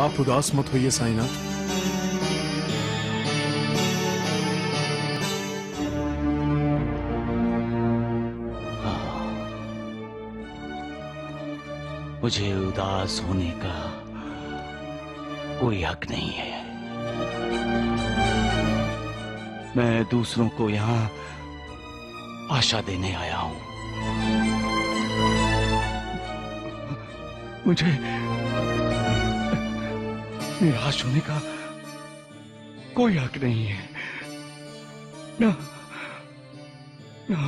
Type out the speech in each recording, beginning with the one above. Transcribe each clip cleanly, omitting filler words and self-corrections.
आप उदास मत होइए साईनाथ। मुझे उदास होने का कोई हक नहीं है। मैं दूसरों को यहां आशा देने आया हूं। मुझे निराश होने का कोई हक नहीं है। ना, ना।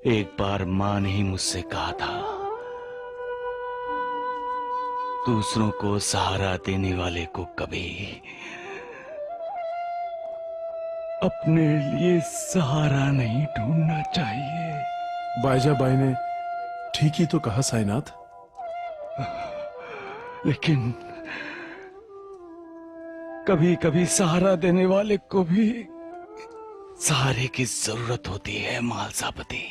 एक बार मां ने ही मुझसे कहा था, दूसरों को सहारा देने वाले को कभी अपने लिए सहारा नहीं ढूंढना चाहिए। बाईजा बाई ने ठीक ही तो कहा साईनाथ। लेकिन कभी कभी सहारा देने वाले को भी सहारे की जरूरत होती है मालसापति।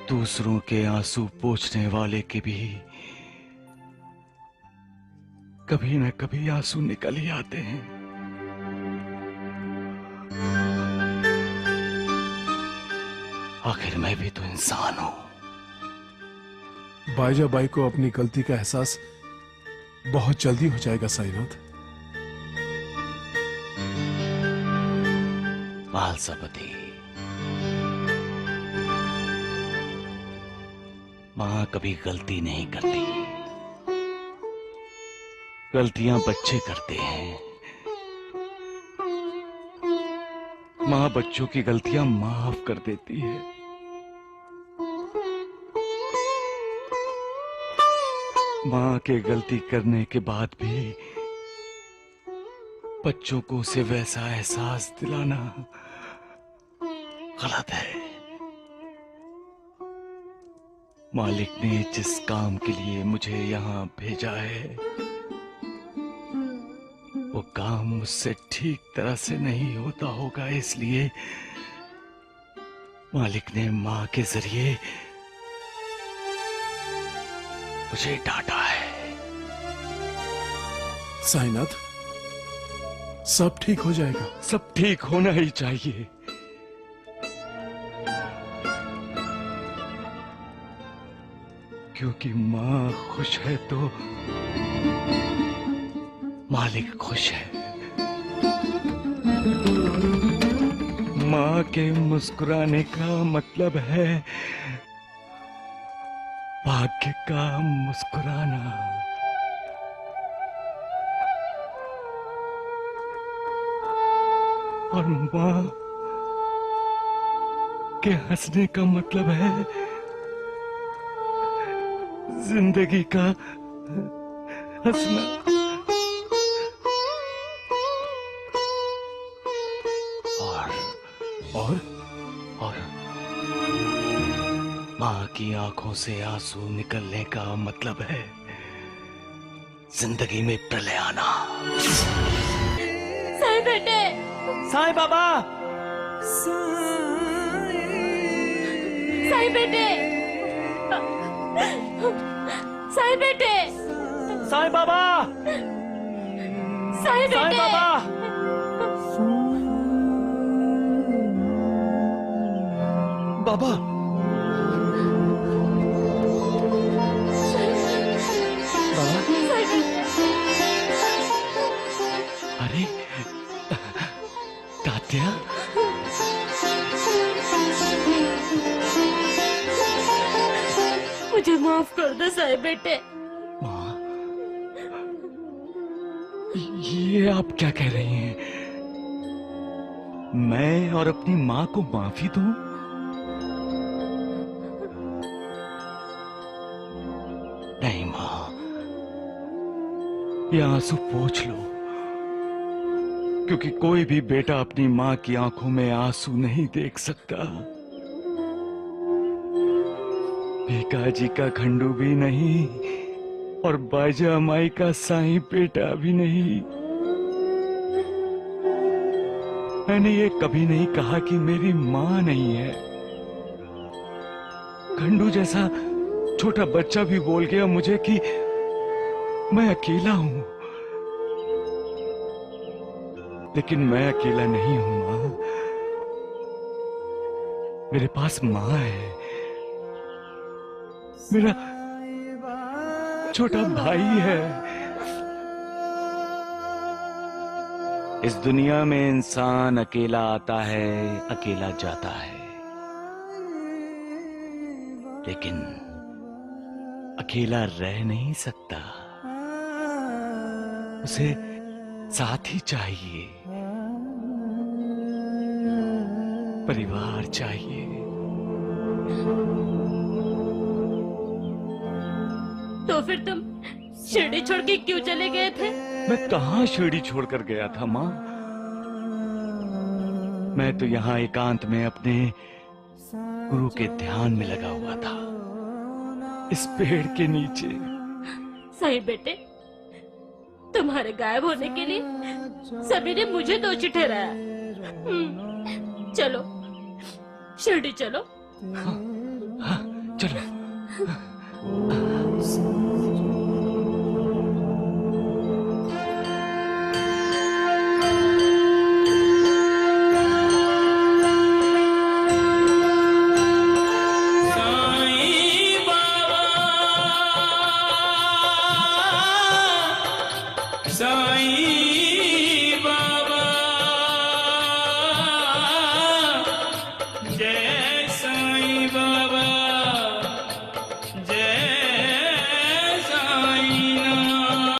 दूसरों के आंसू पोंछने वाले के भी कभी न कभी आंसू निकल ही आते हैं। आखिर मैं भी तो इंसान हूं। बाईजा बाई को अपनी गलती का एहसास बहुत जल्दी हो जाएगा साईनाथ। मालसापति, मां कभी गलती नहीं करती। गलतियां बच्चे करते हैं। मां बच्चों की गलतियां माफ कर देती है। मां के गलती करने के बाद भी बच्चों को उसे वैसा एहसास दिलाना गलत है। मालिक ने जिस काम के लिए मुझे यहां भेजा है, वो काम मुझसे ठीक तरह से नहीं होता होगा, इसलिए मालिक ने मां के जरिए मुझे डांटा है। साईनाथ, सब ठीक हो जाएगा। सब ठीक होना ही चाहिए। क्योंकि मां खुश है तो मालिक खुश है। मां के मुस्कुराने का मतलब है भाग्य का मुस्कुराना। और मां के हंसने का मतलब है जिंदगी का हंसना। और मां की आंखों से आंसू निकलने का मतलब है जिंदगी में प्रलय आना। साईं बेटे, साईं बाबा, साईं बेटे, साईं बेटे, साईं बाबा, साईं बेटे, साईं बाबा। बाबा, अरे तात्या, मुझे माफ कर दो साईं बेटे। माँ, ये आप क्या कह रही हैं? मैं और अपनी माँ को माफी दूं? नहीं माँ, ये आंसू पोंछ लो, क्योंकि कोई भी बेटा अपनी माँ की आंखों में आंसू नहीं देख सकता। भीका जी का खंडू भी नहीं और बाईजा माई का साईं बेटा भी नहीं। मैंने ये कभी नहीं कहा कि मेरी माँ नहीं है। खंडू जैसा छोटा बच्चा भी बोल गया मुझे कि मैं अकेला हूं। लेकिन मैं अकेला नहीं हूं मां। मेरे पास मां है, मेरा छोटा भाई है। इस दुनिया में इंसान अकेला आता है, अकेला जाता है, लेकिन अकेला रह नहीं सकता। उसे साथी चाहिए, परिवार चाहिए। तो फिर तुम शिरडी छोड़ के क्यों चले गए थे? मैं कहां शिरडी छोड़कर गया था मां। मैं तो यहां एकांत में अपने गुरु के ध्यान में लगा हुआ था, इस पेड़ के नीचे। सही बेटे, तुम्हारे गायब होने के लिए सभी ने मुझे दोषी ठहराया। चलो शिरडी चलो। हाँ, चलो।